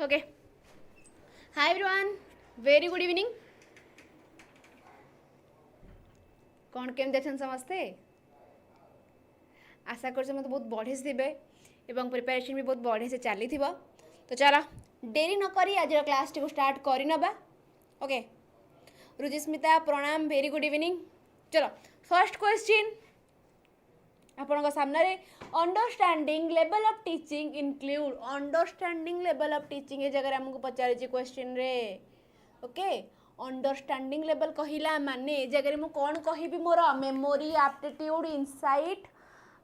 Okay. Hi everyone. Very good evening. कौन केम देखन समझते आशा कर मत बहुत बढ़े से थे एवं प्रिपेरेशन भी बहुत बढ़े से चली थी तो चलो डेरी न करी आज क्लास टी को स्टार्ट कर नबा ओके रुचिस्मिता प्रणाम वेरी गुड इवनिंग चलो फर्स्ट क्वेश्चन आपण सामने understanding level of teaching include understanding level of teaching ये जगह आमको पचार क्वेश्चन रे ओके अंडरस्टैंडिंग लेवल कहला माने ए जगह मु कौन कहबी मोर मेमोरी एप्टीट्यूड इनसाइट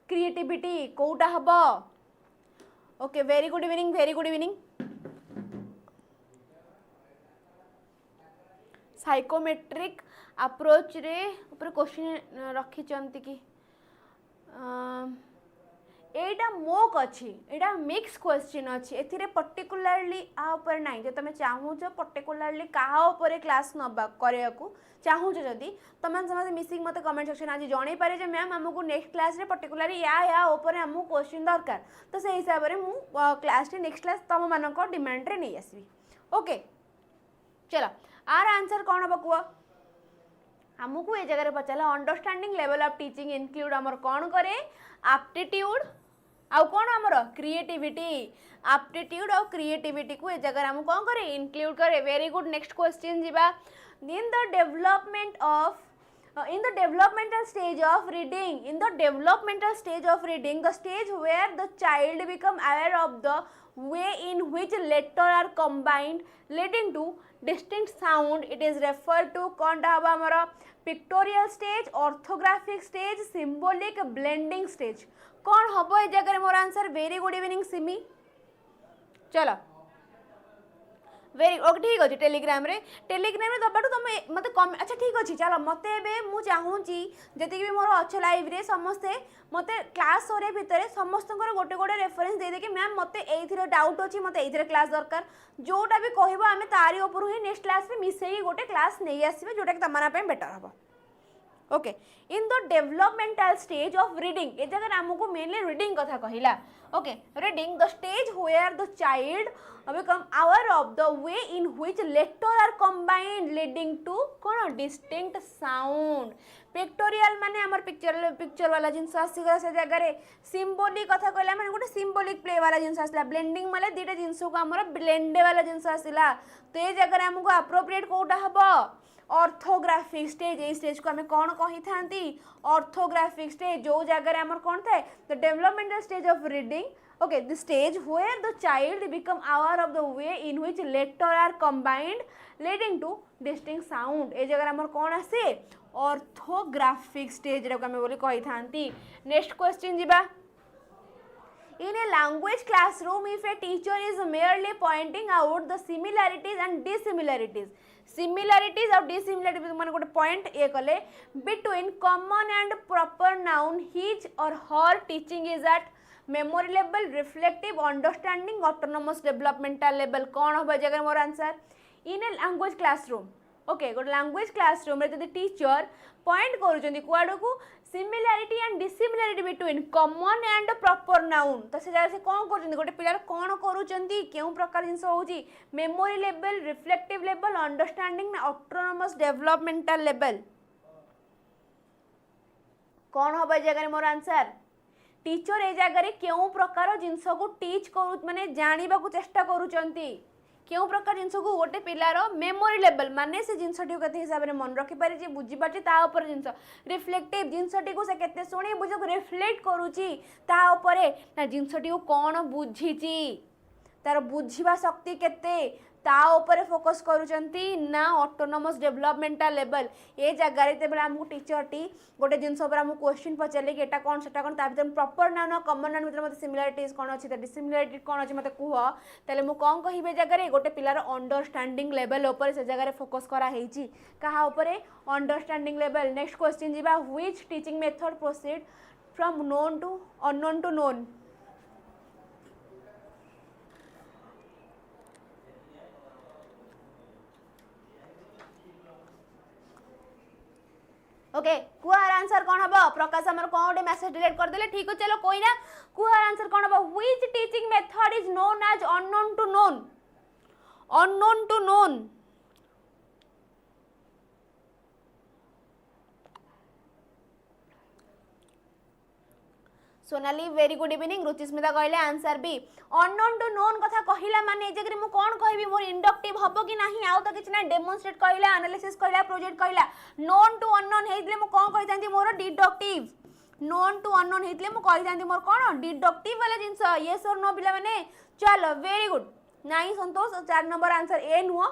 क्रिएटिविटी कोटा हम okay very good evening psychometric approach रे ऊपर क्वेश्चन रखी कि एटा मोक अच्छी एटा मिक्स क्वेश्चन अच्छी एथिरे पर्टिकुलरली आ ऊपर नहीं जो तुम चाहूच पर्टिकुलरली क्या ऊपर क्लास नबा करिया को चाहूच जदि तुम समस्त मिसिंग मत कमेंट सेक्शन आज जन पारे मैम आमको नेक्स्ट क्लास रे पर्टिकुलरली या ऊपर आमको क्वेश्चन दरकार तो से हिसाब से मु क्लास रे नेक्स्ट क्लास तुम मान डिमांड रे नहीं आसबी ओके चलो आर आंसर कौन हम कह आमको ये जगह पचारा understanding level of teaching include आमर कौन करे एप्टीट्यूड आउ कौन आमर क्रिएटिविटी एप्टीट्यूड और क्रिएटिविटी को ये जगह आम कौन करे इंक्लूड करे वेरी गुड नेक्स्ट क्वेश्चन जीवा in the development of in the developmental stage of reading the stage where the child become aware of the way in which letter are combined leading to distinct sound it is referred to कौनटा हम आमर pictorial stage orthographic stage symbolic blending stage कौन हम ये जगह मोर answer very good evening Simi चलो very okay ठीक अच्छे टेलीग्राम रे दबाटू तुम मत कम अच्छा ठीक अच्छे चलो मत मुझे चाहूँगी जी भी मोर अच्छे लाइव रे समस्ते मत क्लास सरे भितर समस्त गोटे गोटे रेफरेन्स दे कि मैम मत ये डाउट अच्छी मत ये क्लास दरकार जोटा भी कह आम तारी उपरू ही नेक्स्ट क्लास में मिसेई गोटे क्लास नहीं आसवे जोटा कि तुम बेटर हम okay in the developmental stage of reading ये जगह आमको मेनली रीडिंग कथा कहला okay reading the stage where the child become aware of the way in which letters are combined leading to कौन distinct sound पिक्टोरियल माने आमर picture वाला जिनस आसीगला से जगह रे सिंबॉलिक कथा कहला माने गोटे सिंबॉलिक प्ले वाला जिनस आसला ब्लेंडिंग माने दीटा जिनस को आमर ब्लेंडे वाला जिनस आसला तो ये जगह हमको अप्रोप्रिएट कोटा हबो ऑर्थोग्राफिक स्टेज ये स्टेज को हमें कौन कही थांती ऑर्थोग्राफिक स्टेज जो जगह आमर कौन थाए the developmental stage of reading okay the stage where the child become aware of the way in which letters are combined leading to distinct sound ए जगह हमर कौन आसे ऑर्थोग्राफिक स्टेज रे हमें बोली कही थांती नेक्स्ट क्वेश्चन जीबा in a language classroom if a teacher is merely pointing out the similarities and dissimilarities और dissimilarities माने गोटे पॉइंट ये कले between common and proper noun his or her teaching is at memory level reflective understanding autonomous developmental level कौन हम जगह मोर answer in a language classroom okay गोटे लैंग्वेज क्लासरूम रे जदि टीचर पॉइंट करूछंती कुआडो को similarity and dissimilarity between common and proper noun तो से जगह से कौन करूछंती गोटे पिलार कौन करूछंती केउ प्रकार जिंस होउची memory level reflective level understanding ना ऑटोनोमस डेवलपमेंटल लेवल कौन हम जगह मोर आंसर टीचर ए जगह क्यों प्रकार जिनस को टीच करू माने जानिबा को चेष्टा करूचंती क्यों प्रकार जिनस को गोटे पिलार मेमोरी लेवल माने से जिनसटी को केते हिसाब रे मन रखि पारे जे बुझी पाछि ता ऊपर जिनस रिफ्लेक्टिव जिनसटी को से केते सुनी बुझ को रिफ्लेक्ट करूची ता ऊपर ना जिनसटी को कोन बुझीची तार बुझीबा शक्ति केते ता ऊपर फोकस करूचंती ना ऑटोनोमस डेवलपमेंटल लेवल ए जगह रे तेबे हमहु टीचर टी गोटे जिनस ऊपर हमहु क्वेश्चन पचारले कि एटा कोन सेटा कोन ता भीतर प्रॉपर नाउन कॉमन नाउन भीतर मते सिमिलरिटीज कोन अछि त डिसिमिलरिटी कोन अछि मते कुह तले मु कोन कहिबे जगह रे गोटे पिलार अंडरस्टैंडिंग लेवल ऊपर से जगह रे फोकस करा हेची कहा ऊपर अंडरस्टैंडिंग लेवल नेक्स्ट क्वेश्चन जीवा which teaching method proceed from known to unknown to known okay कुआर आंसर कौन हम प्रकाश हमर कौन गोटे मेसेज डिलीट कर देले ठीक चलो कोई ना कुआर आंसर कौन हम which teaching method is known as unknown to known unknown to known Sonali very good evening Ruchismita कहले answer B unknown to known कथा कहिला माने जे मु कोन कहबी मोर इंडक्टिव हबो कि नाही आउ तो किछ ना डेमोन्स्ट्रेट कहला एनालिसिस कहला प्रोजेक्ट कहला नोन टू अननोन हेइतले मु कोन कहि थांती मोर डिडक्टिव नोन टू अननोन हेइतले मु कहि थांती मोर कोन डिडक्टिव वाला जिंस यस और नो पिला माने चलो वेरी गुड नाही संतोष 4 नंबर आंसर ए नुह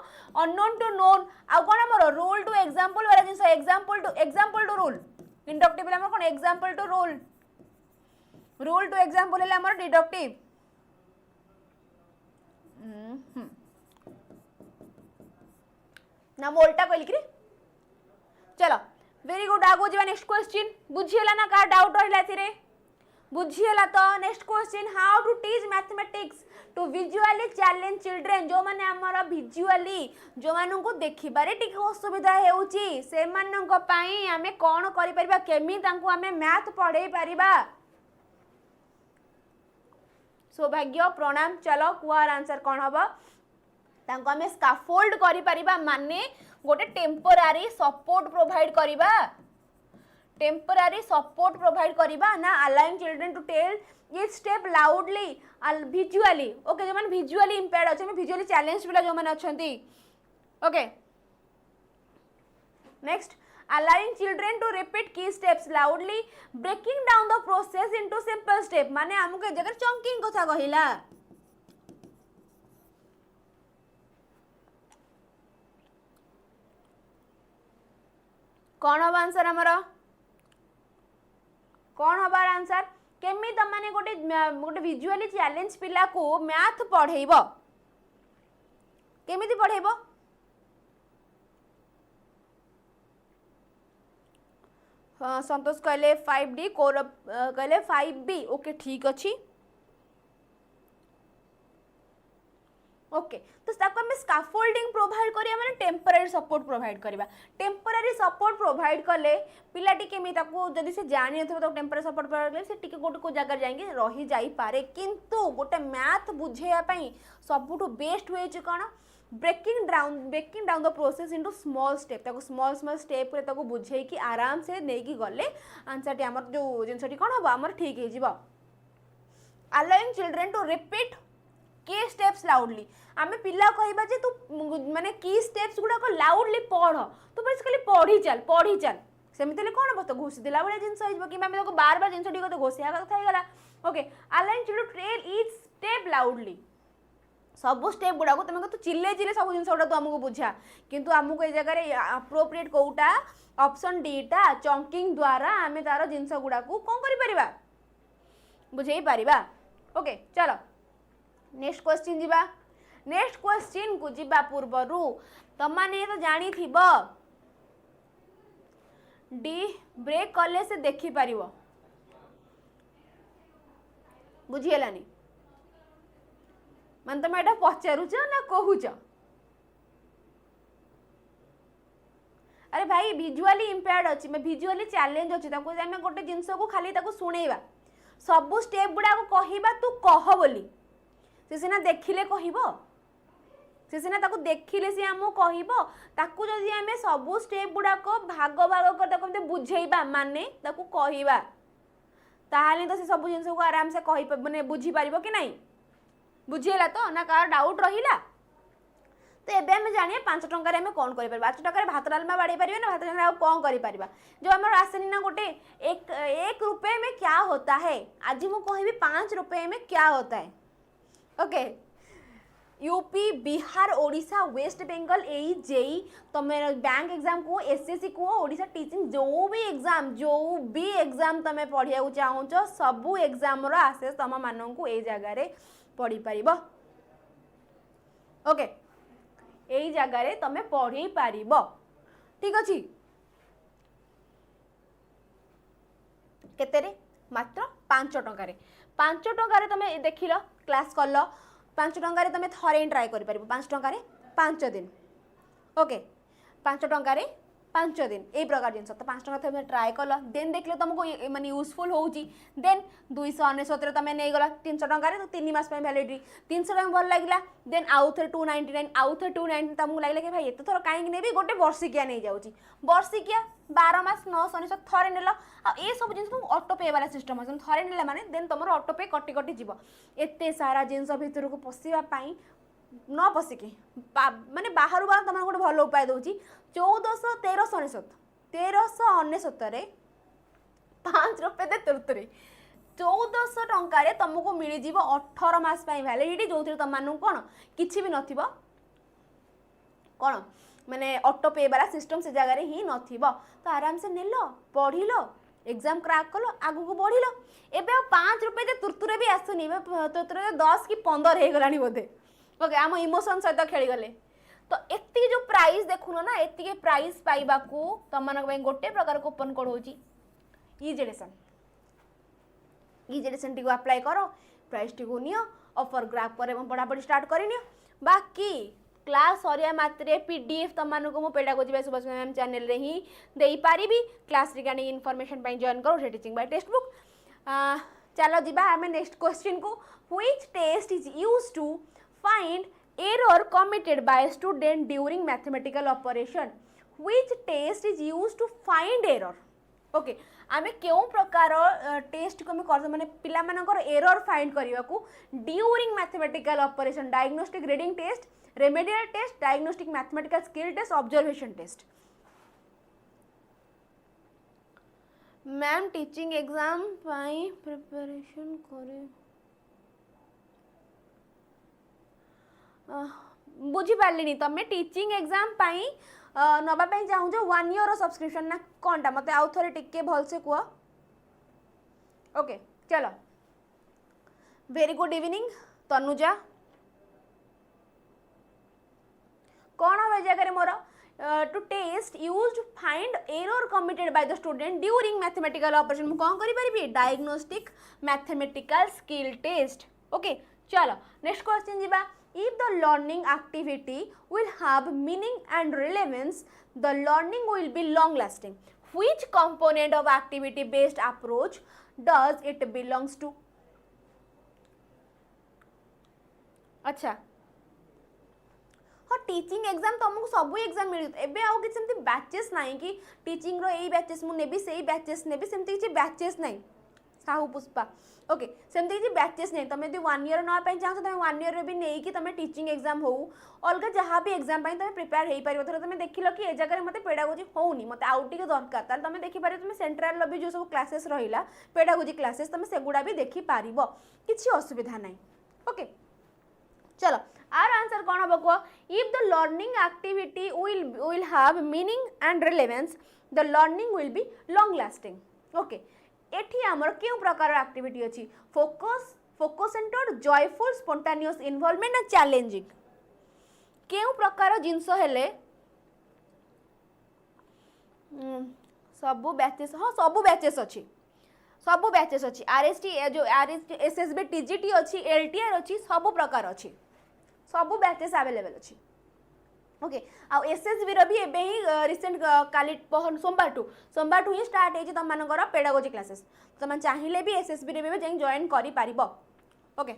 अननोन टू नोन आ कोन मोर रोल टू एग्जांपल वाला जिंस एग्जांपल टू रोल इंडक्टिव वाला मोर कोन example to rule rule to example है हमर डिडक्टिव ना मोल्टा कहली कि चलो वेरी गुड आगो जीवा नेक्स्ट क्वेश्चन बुझियला ना का डाउट रहिला थिरे बुझियला तो next question how to teach mathematics to visually challenge children जो माने हमर विजुअली जो मानु को देखिबारे टिक असुविधा हेउची से मानन को पई हमें कोन करि परबा केमी तांको हमें मैथ पढ़ाई परबा सौभाग्य प्रणाम चलो कुआर आंसर कौन हम तांको हमें स्काफोल्ड करि परिबा माने गोटे टेम्पररी सपोर्ट प्रोवाइड करिबा टेम्पररी सपोर्ट प्रोवाइड करिबा ना allowing children to tell each step loudly visually okay जो माने विजुअली इंपेयर्ड अछि में विजुअली चैलेंज पिला जो माने अछंती okay next allowing children to repeat key steps loudly breaking down the process into simple step माने हमके जगह चंकिंग कथा कहिला कौन हम आंसर हमरो कौन हबार आंसर केमी त माने गोटे विजुअली चैलेंज पिला को मैथ पढ़ेइबो केमिति पढ़ेइबो हाँ संतोष कहले 5D कौरव कहले 5B ओके ठीक अच्छी ओके तो ताको हम स्काफोल्डिंग प्रोवाइड करिया माने टेम्पररी सपोर्ट प्रोवाइड करिबा टेम्पररी सपोर्ट प्रोवाइड कले पिलाटी केमी ताको जदी से जानि नथबो तो टेम्पररी सपोर्ट प्रोवाइड कले से टिके गोटे को जगह जाएंगे रही जाई पारे किंतु गोटे मैथ बुझेया पई सबुटु बेस्ट होय छि कोन breaking down the process into small step ताको small step रे ताको बुझे कि आराम से नै कि गले आंसर टी हमर जो जिंसटी कोन हबो हमर ठीक हे जिवो allowing children to repeat key steps loudly आमे पिल्ला कहबा जे तू माने की स्टेप्स गुडा को लाउडली पढ़ तो बेसिकली पढ़ी चल सेमितले कोन हबो तो घोषि दिला बळे जिंस होइबो कि आमे ताको बार जिंस टी को तो घोषिया कथा हे गला okay allowing children to tell each step loudly सब स्टेप गुड़ा को तुम तो चिल्ले सब जिन गुड़ा तो आमको बुझा किंतु आमको ये जगह अप्रोप्रिएट कोटा ऑप्शन डीटा चंकिंग द्वारा आमे तार जिनस गुड़ा को कौन करि परिबा बुझेई परिबा ओके चलो नेक्स्ट क्वेश्चन जीवा नेक्स्ट क्वेश्चन को जीवा पूर्वरु तमाने तो जानी थिबो डी ब्रेक कले से देखि परिबो बुझियलानी मन तुम एटा पचारुच ना कहूच अरे भाई विजुअली इंपेयर्ड अच्छी मैं विजुअली चैलेंज अच्छी आम गोटे जिनस को खाली शुणेबा सबू स्टेप गुड़ा को कहबा तू कह बोली से सीना देखिले कहबो से सीना ताको देखिले से आमो कहबो ताको जदी आमे सबू स्टेप गुड़ा को भाग कर ताको हमते बुझेइबा माने ताको कहबा ताहाले तो से सबू जिनस को आराम से कहि माने बुझी पारिबो कि नहीं बुझेला तो ना कार डाउट रहिला तो एबे हम जानिए 5 टंका में कौन करि परबा 5 टंका रे भात डालमा बाड़ी परिबे ना भात डालमा कौन करि परबा जो हमर आसनी ना गोटे 1 रुपए में क्या होता है आज मु कहबी 5 रुपए में क्या होता है ओके यूपी बिहार ओडिशा वेस्ट बंगाल एई जेई तमे बैंक एग्जाम को एसएससी को ओडिशा टीचिंग जो भी एग्जाम तमे पढ़िया को चाहूछ सबु एग्जाम रो आसेस तम मानन को ए जगह रे पढ़ी पारिबो ओके एई जगह रे तमे पढ़ी पारिबो ठीक अछि केते रे मात्र 5 टंका रे 5 टंका रे तमे देखिलो क्लास करलो 5 टंका रे तमे थरे ट्राई करि पारिबो 5 टंका रे 5 दिन ओके 5 टंका रे 5 दिन ए प्रकार जिन तो 5 टका तुम ट्राए कल देन देखले तुमको माने यूजफुल होउची देन 299 तुम नहीं गला 300 टका रे तो 3 मास पे वैलिडिटी 300 टका भल लागला देन आउ थे 299 आउ थे 299 तुमको लागला कि भाई एते थोर काहे नेबी गोटे वर्षिकिया नहीं जाउची वर्षिकिया 12 मास 999 थरे नेला आ ए सब जिन ऑटो पे वाला सिस्टम है थरे नेला माने देन तुमर ऑटो पे कटी कटी जीव एते सारा जिनस भितर को पसिबा पाई न पशिकी माने बाहर बाहर तुम गोटे भल उपाय दूची 1399 5 रुपये दे तुरतुरी 1400 टंकार तुमको मिल जीव 18 मास वैलिडिटी जो तुम कौन किसी भी नथिबो कौन माने ऑटो पे वाला सिस्टम से जगह ही नथिबो तो आराम से नेलो पढ़िलो एग्जाम क्रैक कलो आगु को बढ़िलो एबे 5 रुपये दे तुरतुरे भी आसुनी तुरतुरे 10 कि 15 हे गलानी बोधे ओके आम इमोशन सहित खेली गले तो एति जो प्राइस देखुन ना एति प्राइस पाइबा को तुम गोटे प्रकार कूपन कोड होची ईजेडेसन टी को अप्लाई करो प्राइस टी को नियो ऑफर ग्राफ पर पढ़ापढ़ी स्टार्ट करनी बाकी क्लास सरिया मात्रे पीडीएफ तुमको मो pedagogy by Subhash ma'am channel रे ही देई पारिबी क्लास रिगार्डिंग इन्फॉर्मेशन पाई जॉइन करो टीचिंग बाय टेक्स्ट बुक चलो जीबा हमें नेक्स्ट क्वेश्चन को which test is used to find error committed by a student during mathematical operation which test is used to find error okay आमे केउ प्रकार test को कर माने पिला मानकर एरर फाइंड करबा को during mathematical operation diagnostic reading test remedial test diagnostic mathematical skill test observation test ma'am teaching exam पाई प्रिपरेशन करे बुझी पार्ली तुम टीचिंग एग्जाम पाई नबा पाई चाहू 1 ईयर सब्सक्रिप्शन ना कौनटा मत आउ थे टिके भलसे कह ओके चलो वेरी गुड इवनिंग तनुजा कौन हम जगह मोर to test used find error committed by the student during mathematical operation मु कौन करि परिबी diagnostic mathematical skill test okay चलो नेक्स्ट क्वेश्चन जीबा if the learning activity will have meaning and relevance the learning will be long lasting which component of activity based approach does it belongs to अच्छा हाँ teaching exam तुमको सब exam मिल एबे आउ कि सेमती बैचेस नहीं कि टीचिंग रो एई बैचेस मु नेबी सेई बैचेस नेबी सेमती कि बैचेस नहीं साहू पुष्पा ओके सेमती कि बैचेस नहीं तुम यदि 1 ईयर ना पाई चाहो तुम 1 ईयर भी नहीं कि तुम टीचिंग एग्जाम हो अलग जहाँ भी एग्जाम पाई तुम प्रिपेयर हो पार थोड़ा तुम देखिल कि ए जगह मत पेडागोजी होनी मत आउ टे दरकार ताल तुम देखिपार तुम सेंट्रल भी जो सब क्लासेस रहा पेडागोजी क्लासेस तुम सेगुड़ा भी देखिपार किसी असुविधा ना ओके चलो आर आंसर कौन हम कह if the learning activity will have meaning and relevance the learning will be long lasting okay एठी हमर क्यों प्रकार एक्टिविटी अछि focus centred joyful spontaneous involvement and challenging क्यों प्रकार जिंस हेले सबु बैचेस हाँ सबु बैचेस अछि आरएसटी जो आरएसटी एसएसबी टीजीटी अछि एलटीआर अछि सबु प्रकार अछि सबु बैचेस अवेलेबल अछि ओके आ एसएसबी रो भी एबे ही रिसेंट काली सोमवार टू ही स्टार्ट हे तुम मानकर पेडागोजी क्लासेस तुम चाहिए भी एसएसबी रे भी जाई जॉइन करि पारिबो ओके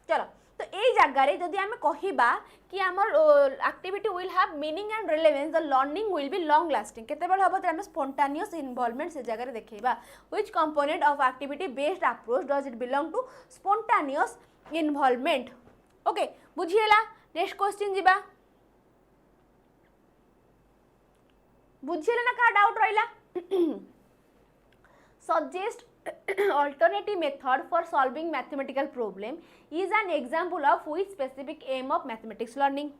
चलो तो ए जगह रे जदि हमें कहिबा कि हमर activity will have meaning and relevance the learning will be long lasting केते बेल हबो त हम स्पॉन्टेनियस इन्वॉल्वमेंट से जगह रे देखैबा which component of activity based approach does it belong to spontaneous involvement okay बुझिएला नेक्स्ट क्वेश्चन जीबा बुझिले ना का डाउट रहिला suggest alternative method for solving mathematical problem is an example of which specific aim of mathematics learning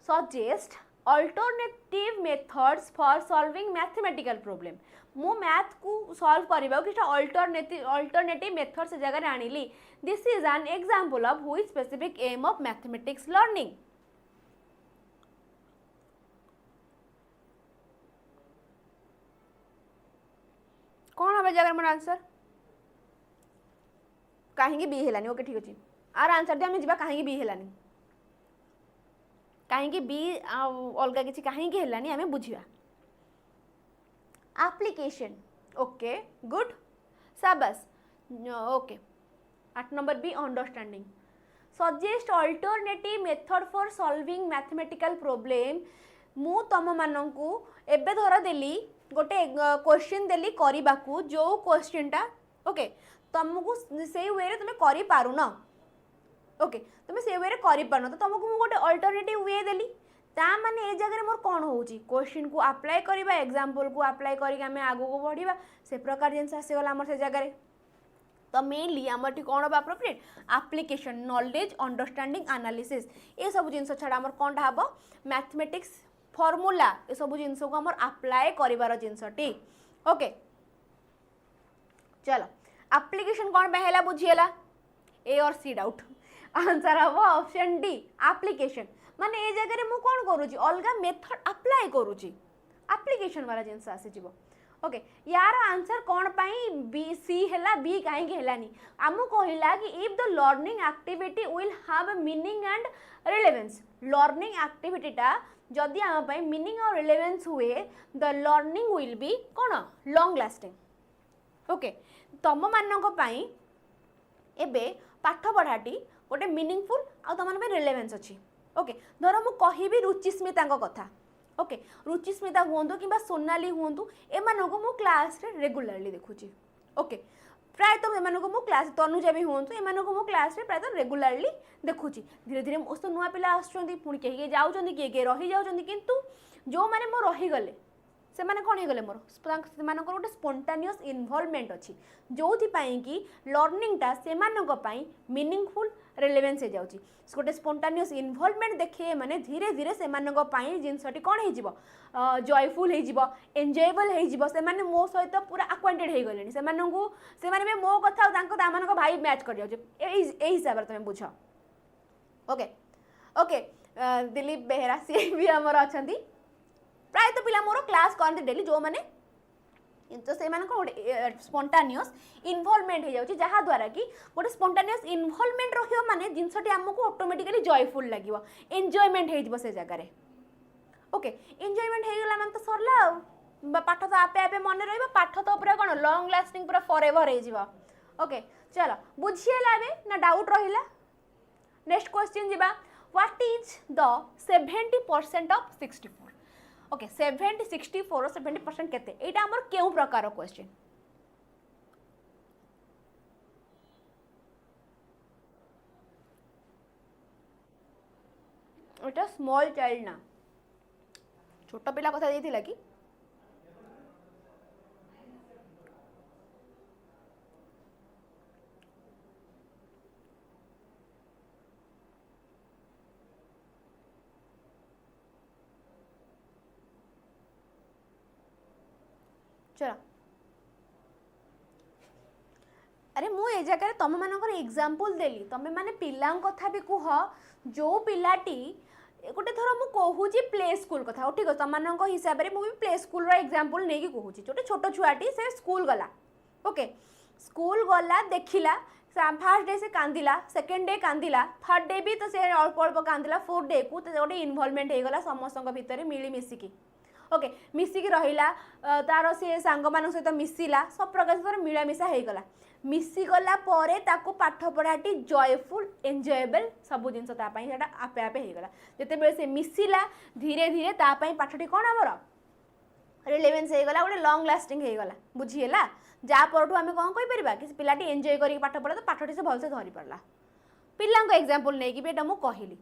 suggest alternative methods for solving mathematical problem मु math को solve करबा कि alternative मेथड से जगह आनिली this is an example of which specific aim of mathematics learning कौन हम जगह मोर आंसर कहीं बी हेलानी ओके ठीक अछि आर आंसर दे हम जिबा कहीं बी हेलानी कहीं बी अलग किसी कहीं हेलानी आम बुझा एप्लिकेशन ओके गुड शाबाश okay 8 number be understanding suggest alternative method for solving mathematical problem मु तुम मानू एबे धर देली गोटे क्वेश्चन देली करने को जो क्वेश्चनटा ओके तुमको से वे रे तुम करि पारुन ओके तुम से वे रे करि पारुन तो तुमको मु गोटे अल्टरनेटिव वे देली ता माने ए जगह मोर कौन होउची क्वेश्चन को अप्लाई करबा एग्जांपल को अप्लाई करके आमे आगो को बढ़िबा से प्रकार जिनस आसीगला हमर से जगह तो मेनली आमर कौन हम appropriate application knowledge understanding analysis ये सब जिनस छाड़ा आमर कौन हम मैथमेटिक्स फॉर्मूला ये सब जिनस को आमर अप्लाई करिवार जिनसटी ओके चलो एप्लिकेशन कौन पे हैला बुझिएला ए और सी डाउट आंसर हम ऑप्शन डी एप्लिकेशन माने ए जगह रे मु कौन करूची अलगा मेथड अप्लाई करूची एप्लिकेशन वाला जिनस आसी जीवो ओके यार आंसर कौन पाई बी सी हैला बी काहे के हैलानी आमु कहिला कि if the learning activity will have a meaning and relevance learning activity टा जदि आम पाई मीनिंग और रिलेवेंस हुए द लर्निंग विल बी कौन लॉन्ग लास्टिंग ओके तुम मानक पाई एबे पाठ पढ़ाटी गोटे मीनिंगफुल आ तुम मान रिलेवेंस अच्छी ओके धर मु कहिबी रुचिस्मिता कथा ओके रुचिस्मिता हूँ कि सोनाली हूँ एमान को मु क्लास रे रेगुलरली देखुची ओके प्राय तो एमान को मु क्लास तनुजा भी हूँ एमान को मु क्लास रे प्राय तो रेगुलरली देखुची धीरे धीरे मो तो नुआ पिला आसुचंदी पुणी किए जाउचंदी किए रही जाउचंदी किंतु जो माने मो रही गले से माने कौन गले मोर से गोटे स्पोंटानियस इनवॉल्वमेंट अच्छी जो कि लर्निंगटा से मीनिंगफुल रिलेवेंस हो जाऊँगी गोटे स्पोंटानियस इनवॉल्वमेंट देखिए माने धीरे धीरे से जिनसटी कौन हो जॉयफुल हो एंजॉयबल हो मो सहित पूरा अक्वांटेड हो गले से मो कथा भाई मैच कर हिसाब से तुम बुझ ओके ओके दिलीप बेहेरा सी भी आमर अच्छा प्राय तो पिला मोर क्लास करते डेली जो मैंने तो से गोटे स्पोंटानियस इनवॉल्वमेंट हो जाऊँगी जहाँद्वारा कि गोटे स्पोंटानियस इनवॉल्वमेंट रही माने जिनसटी आमको ऑटोमेटिकली जॉयफुल लगे एंजॉयमेंट हो से जगार ओके एंजॉयमेंट हो गला तो सरला पाठ तो आपे आपे मन रही पाठ तो पूरा कौन लॉन्ग लास्टिंग पूरा फॉरएवर हो ओके चलो बुझीला ना डाउट रहा नेक्स्ट क्वेश्चन जीवा what is the 70% of 64 okay 70 64 70% केते एटा हमर केउ प्रकार क्वेश्चन एटा स्मॉल चाइल्ड ना छोटा पिला कथा देथिला कि चलो अरे मु ए जगह तुम मानकर एग्जांपल देली तुम माने पिलां कथा भी कह जो पिलाटी गोटे थर मु कहूँ प्ले स्कूल कथा ठीक है तुम हिसाब से मुझे प्ले स्कूल एग्जांपल नहीं कहूँ जो छोट छुआटी से स्कूल गला ओके स्कूल गला देखिला फर्स्ट डे से कांदिला सेकेंड डे कांदिला थर्ड डे भी तो से अल्प अल्प कांदिला फोर्थ डे को गोटे इनवॉल्वमेंट हो गला समस्त भितर मिली मिसिकी ओके मिसिकी रहिला तार सी सांग मान सहित मिसिला सब प्रकार मिलामिशा हो गला मिसीगला परे ताको पाठ पढ़ाटी जॉयफुल एंजॉयबल सब जिन आपे आपे हो गला जिते से मिसिला धीरे धीरे तापाई पाठटी कौन आमर रिलेवेंस हो गला गोटे लॉन्ग लास्टिंग हो गला बुझीगला जहाँ पर आम कौन कहीपर कि पिलाटी एंजॉय करके पाठ पढ़ा तो पाठटी से भलसे धरी पारा पिला एग्जांपल नहीं कि एटा मु कहली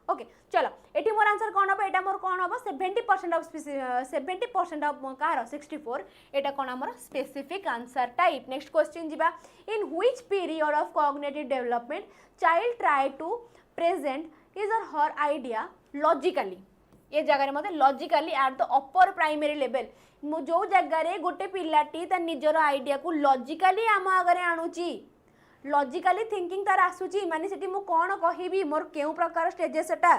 ओके चलो एटी मोर आंसर कौन हम एटा मोर कौन हम 70% ऑफ 70% ऑफ कार 64 एटा कौन हमर specific answer type next question जीवा in which period of cognitive development child try to present his और हर आइडिया लॉजिकली ये जगह मत logically at the upper primary level जो जगह गोटे पिलाटी ता निजर आइडिया को लॉजिकली आम आगे आणुची लॉजिकली थिंकिंग तार आसूची माने सेठी मु कोन कहिबी मोर केउ प्रकार स्टेजेस सेटा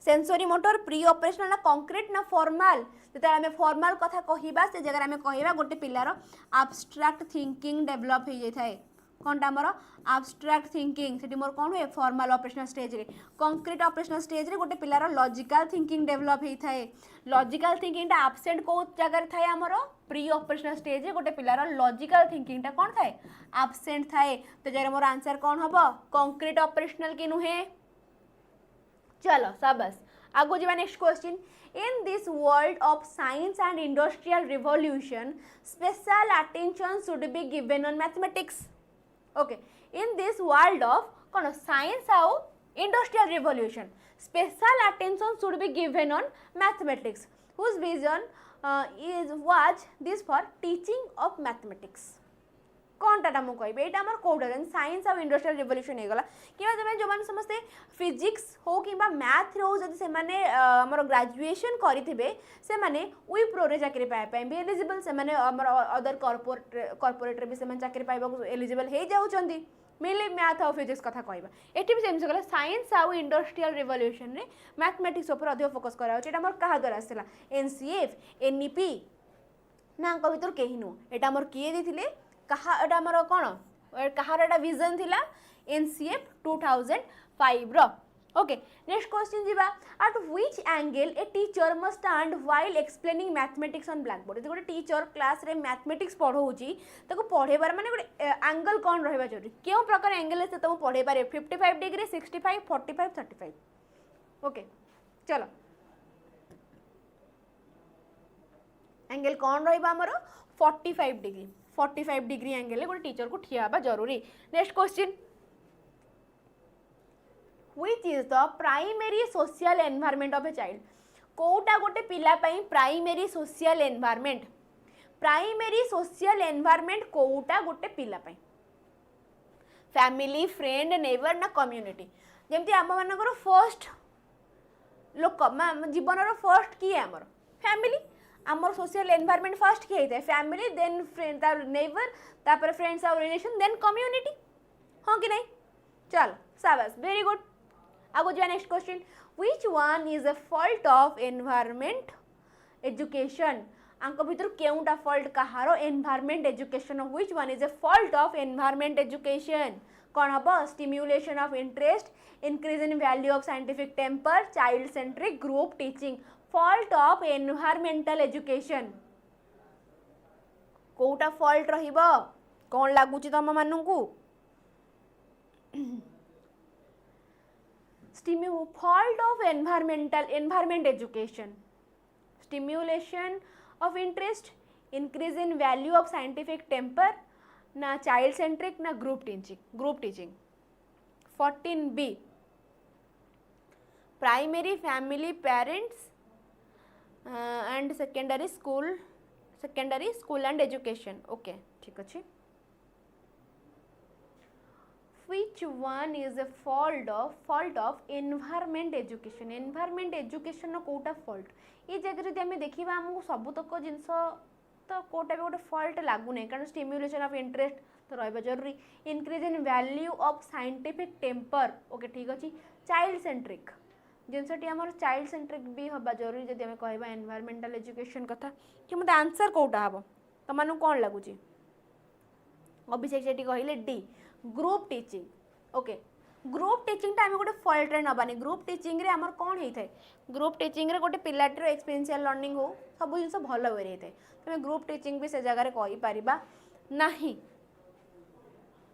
सेंसरी मोटर प्री ऑपरेशनल ना कंक्रीट ना फॉर्मल जेते आमे फॉर्मल कथा कहिबा से जगह आमे कहिबा गोटे पिलार एब्स्ट्रैक्ट थिंकिंग डेवलप हो जाय थाए कौनटा आमर आब्स्ट्राक्ट थिंकिंग से मोर कौन हुए फॉर्मल ऑपरेशनल स्टेज रे कंक्रीट ऑपरेशनल स्टेज रे गोटे पिलार लॉजिकल थिंकिंग डेवलप होता है लॉजिकल थिंकिंग टा एब्सेंट को जगह थाए आमर प्री ऑपरेशनल स्टेज रे गोटे पिलार लॉजिकल थिंकिंग टा कौन थाए एब्सेंट थाए तो जरा मोर आंसर कौन हम कंक्रीट ऑपरेशनल कि नुहे चलो सबस आगो जीवा next question in this world of science and industrial revolution special attention should be given on mathematics okay in this world of kono science how industrial revolution special attention should be given on mathematics whose vision was this for teaching of mathematics कौनटा मुझे कह यहाँ आम कौटा science आउ industrial revolution होगा कि जो मैंने समस्ते फिजिक्स हो कि मैथ हो जब से आमर ग्रेजुएशन करेंगे से विप्रो चाकरी पाइबा भी एलिजिबल से अदर कॉर्पोरेट भी से चाकरी पाइबा एलिजिबल हो जाऊँगी मेनली मैथ आउ फिजिक्स कथा कहवा ये भी सेमती गला साइंस आउ इंडस्ट्रियल रिवोल्यूशन में मैथमेटिक्स अधिक फोकस करार क्या द्वारा आसाला एनसीएफ एनईपी ना भर कहीं नुह यहाँ आमर किए देते कहा एटा हमर कोन कहार एटा विजन थिला एनसीएफ 2005 रो ओके नेक्स्ट क्वेश्चन जीवा at which angle a teacher must stand while explaining mathematics on black board गोटे टीचर क्लास रे मैथमेटिक्स पढ़ाउची ताको पढ़ेबार माने गोटे एंगल कोन रहबा जरूरी केउ प्रकार एंगल से तुम पढ़े पारे 55 डिग्री 65 45 35 ओके चलो एंगल कोन रहबा हमर 45 डिग्री 45 डिग्री एंगल गोटे टीचर को ठिया हवा जरूरी next question which is the primary social environment of a child कोटा गोटे पिला पई प्राइमरी सोशल एनवायरनमेंट कोटा गोटे पिला पई फैमिली फ्रेंड नेबर ना कम्युनिटी जेमती आम मानकर फर्स्ट लोक जीवन फर्स्ट किए आमर फैमिली आमर सोशल एनवायरनमेंट फर्स्ट किए होता है फैमिली देन फ्रेंड तार नेबर तापर फ्रेंड्स और रिलेशन देन कम्युनिटी हाँ कि नहीं चल शाबाश वेरी गुड आगो जा next question which one is a fault of environment education आंक भितर केउटा फॉल्ट कहारो environment education which one is a fault of environment education कौन हम stimulation of interest increase in value of scientific temper child centric group teaching fault of environmental education कोटा fault रहिबो कौन लागुची तम मानू fault of environment education stimulation of interest increase in value of scientific temper ना child centric ना group teaching 14B primary family parents and secondary school and education okay ठीक अच्छे which one is a fault of environment education no कोटा fault ये जगह जब आम देखा आमको सबुतक जिनस तो कोटा भी गोटे फॉल्ट लागुना कारण स्टिम्युलेशन ऑफ इंटरेस्ट तो रहा जरूरी increase in value of scientific temper okay ठीक अच्छे चाइल्ड सेंट्रिक जिनसटी आमर चाइल्ड सेंट्रिक भी हवा जरूरी जब आम कह एनवायरमेंटल एजुकेशन कथा कि मत आंसर कोटा हम तुम कौन लगुच अभिषेक सेठी कहले D group teaching okay group teaching आम गोटे फॉल्ट रे नबानी ग्रुप टीचिंग रे आमर कौन होता है ग्रुप टीचिंग रे गोटे पिलाटीर एक्सपीरियंशियल लर्निंग हो सब जिन भल वे होता है तुम ग्रुप टीचिंग भी से जगह कहीपर ना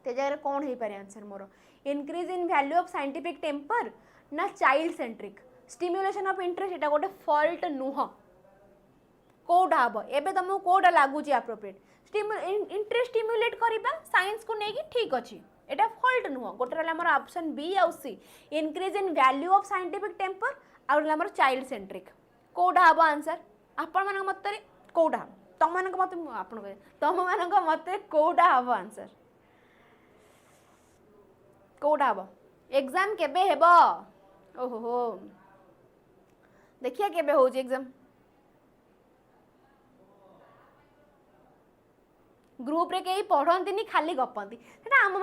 ते जगह कौन हो पारे आंसर मोर increase in value of scientific temper ना child centric stimulation of interest एटा गोटे फॉल्ट नुह कोटा हम एबे तुमको कोटा लगुच एप्रोप्रिएट इंटरेस्ट स्टिम्युलेट करबा साइंस को लेकिन ठीक अच्छे एटा फॉल्ट नुह गोटे रहा आमर ऑप्शन बी आउ C increase in value of scientific temper आमर चाइल्ड सेंट्रिक कोटा हम आंसर आपण मान मत कोटा हम तुम मान मत तुम मान मत कोटा हम आंसर कोटा हम एग्जाम केबे हेबो ओहो देखिए केबे हो एग्जाम ग्रुप रे कहीं पढ़ती खाली गपंती आम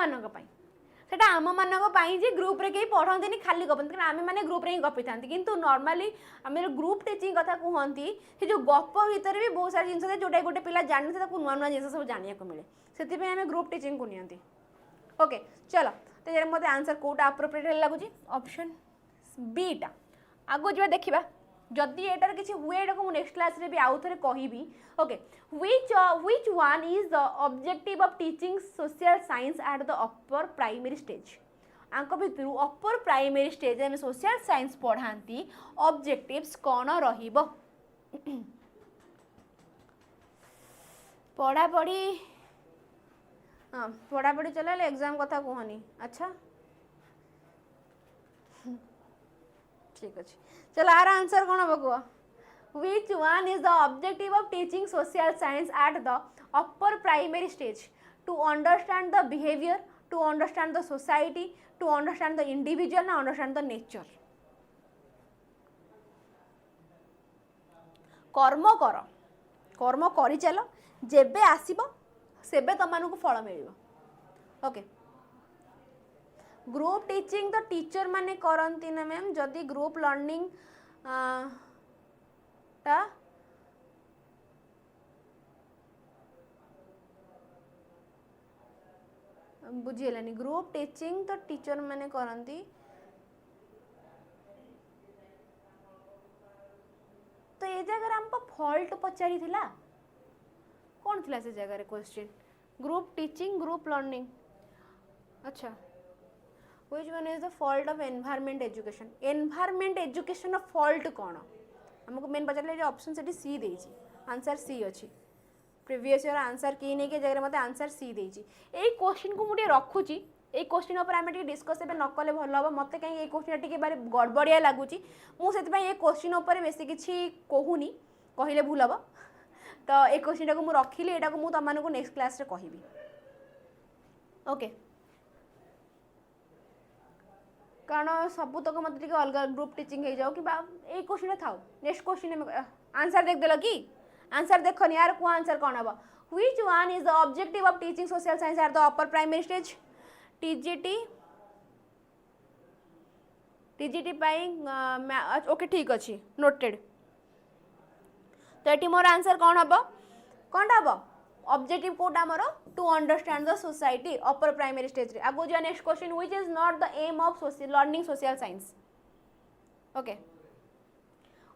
मानी जे ग्रुप रे कहीं पढ़ती खाली गपंती आम मैंने ग्रुप रे ही गपी था किंतु नॉर्मली आम ग्रुप टीचिंग कथा कहती से जो गप भितर भी बहुत सारी जिन जोटा गोटे पिला जानी नुआ नुआ जिन सब जाना मिले से आम ग्रुप टीचिंग को नियंती ओके चलो तो ये मते आंसर कोटा अप्रोप्रिएट लगुच ऑप्शन बी टा आगो जो देखा जदि एटार किसी हुए एटा को नेक्स्ट क्लास रे भी आउ थरे कहिबी okay which one is the objective of teaching social science at the upper primary stage आंक भितर अपर प्राइमरी स्टेज में सोशल साइंस पढ़ाती ऑब्जेक्टिव्स कौन रहिबो पढ़ापढ़ी हाँ पढ़ापढ़ी चलाइले एग्जाम कथा कहनी अच्छा ठीक अच्छे चलो आर आंसर कौन हम कह which one is the objective of teaching social science at the upper primary stage to understand the behaviour to understand the society to understand the individual ना अंडरस्टैंड द नेचर कर्म कर कर्म करी चल जेबे आसीबो सेबे तमनको फल मिलिबो ओके ग्रुप टीचिंग तो teacher माने करंती ना मैम जदि ग्रुप लर्निंग टा बुझीलानी ग्रुप टीचिंग तो टीचर माने करंती तो ये जगह हमको फॉल्ट पचारी थिला कौन थिला से जगह रे question group teaching group learning अच्छा which one is the fault of environment education environment education of fault कौन हमको मेन पचारे ऑप्शन से सी देजी आंसर सी अच्छी प्रीवियस ईयर आंसर की नहीं के जगह मत आंसर सी देजी ए क्वेश्चन को मुझे रखुची ए क्वेश्चन ऊपर आम डिस्कस ए न कले भल हम मत कहीं क्वेश्चन टे बारे गड़बड़िया लगुच मुझे ये क्वेश्चन उपर बेसी किसी कहूनी कहले भूल हम तो ये क्वेश्चन को मुझे रखिली यहाँ को तुमको नेक्स्ट क्लास रे कहबी ओके कारण सबूतक मत अलग ग्रुप टीचिंग हो जाओ कि ये क्वेश्चन था नेक्स्ट क्वेश्चन आंसर देख देल कि आंसर देखनी यार को आंसर कौन हम which one is the objective of teaching social science at the upper primary stage TGT TGT okay ठीक अच्छे नोटेड तो ये मोर आंसर कौन हम कौन हम ऑब्जेक्टिव कोटा मोर to understand the society upper primary stage रे आगो जो next question which is not the aim of learning social science okay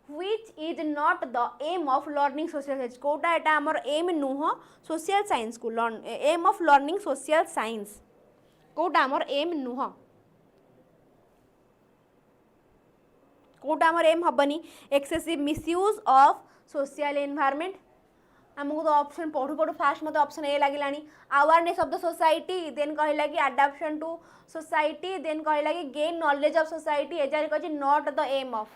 which is not the aim of learning social science कोटा एटा हमर एम नुह सोशल साइंस को aim of learning social science कोटा हमर एम नुह कोटा हमर एम हबनी excessive misuse of social environment आमको तो ऑप्शन पढ़ू पढ़ू फास्ट मत ऑप्शन ए लगे awareness of the society then कहला कि अडॉप्शन टू सोसाइटी देन कहला कि गेन नॉलेज ऑफ सोसाइटी एजार कह not the aim of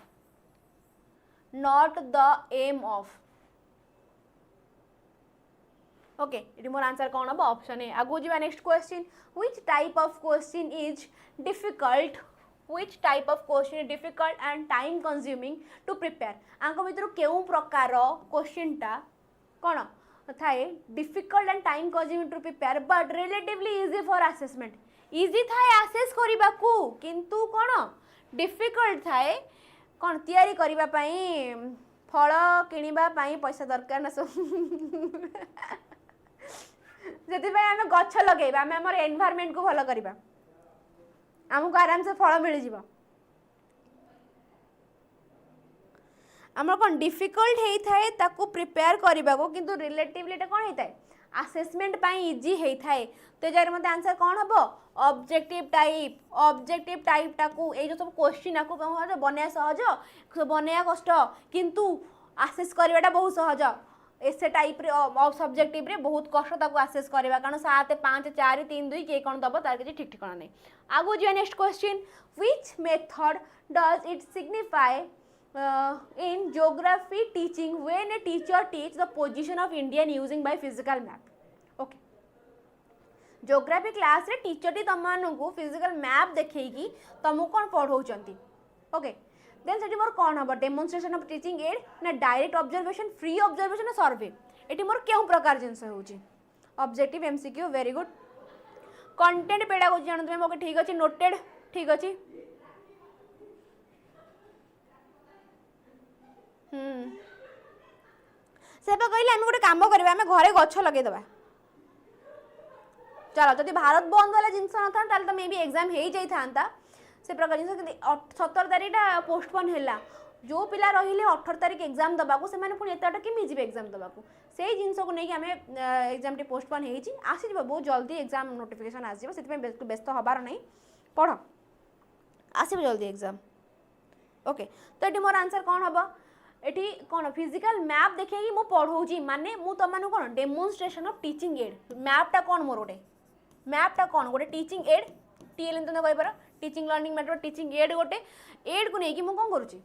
okay ये मोर आंसर कौन हम ऑप्शन ए आगो जा next question which type of question is difficult which type of question is difficult and time consuming to prepare आंक भितर केउ प्रकार क्वेश्चन टा कौन थाए difficult and time consuming to prepare but relatively easy for assessment easy थाए access करबा को किंतु कौन डिफिकल्ट थाए कौन तैयारी करबा पई फल किनिबा पई पैसा दरकार ना सब जति पई हमें गछ लगेबा हमें हमर एनवायरनमेंट को भलो करबा हमको आराम से फल मिल जिवो आमर कौन डिफिकल्ट होता है ताकू प्रिपेयर करने को किंतु रिलेटिवली कौन होता है असेसमेंट इजी होता है तो यार मत आंसर कौन हम ऑब्जेक्टिव टाइप टाकू ये जो सब क्वेश्चन आपको कौन बनया सहज बनया कष्ट किंतु आसेस करवाटा बहुत सहज एसे टाइप सब्जेक्टिव रे बहुत कष्ट ताकू आसेस करवा कारण 7 5 4 3 2 किए कौन दब तार किसी ठीक ठिकाना नहीं आगो जो next question which method does it signify in geography teaching when a teacher teach the position of Indian using by physical map okay geography class रे टीचर टी तमनको physical map देखेगी तमको कौन पढ़ौचंती okay then सेठी मोर कौन हम demonstration of teaching aid ना direct observation free observation ना survey eighty मोर केउ प्रकार जिंस होची objective MCQ very good content pedagogy जानत में ओके ठीक अछि noted ठीक अछि से कहले आम गोटे कम करवा आम घरे गछ लगे दबा चलो जदि भारत बंद वाला जिनस ना तो मे बी एग्जाम हो जाता से प्रकार जिन 17 तारीख पोस्टपोन है जो पिला रही 18 तारीख एग्जाम दबाक से पुणी एत केमी जी एग्जाम दबाक से जिनस को लेकिन आम एग्जाम पोस्टपोन होसी बहुत जल्दी एग्जाम नोटिफिकेशन आसो से व्यस्त हबार नहीं पढ़ आसो जल्दी एग्जाम ओके। तो ये मोर आंसर कौन हम ये कौन फिजिकल मैप देखे मु पढ़ाऊँ माने मु तुम कौन डेमोन्स्ट्रेशन ऑफ टीचिंग एड मैपटा कौन मोर गोटे मैपटा कौन गोटे टीचिंग एड टीएल तुम कहीपर teaching learning method teaching aid गोटे एड को लेकिन मुझे कौन करुँची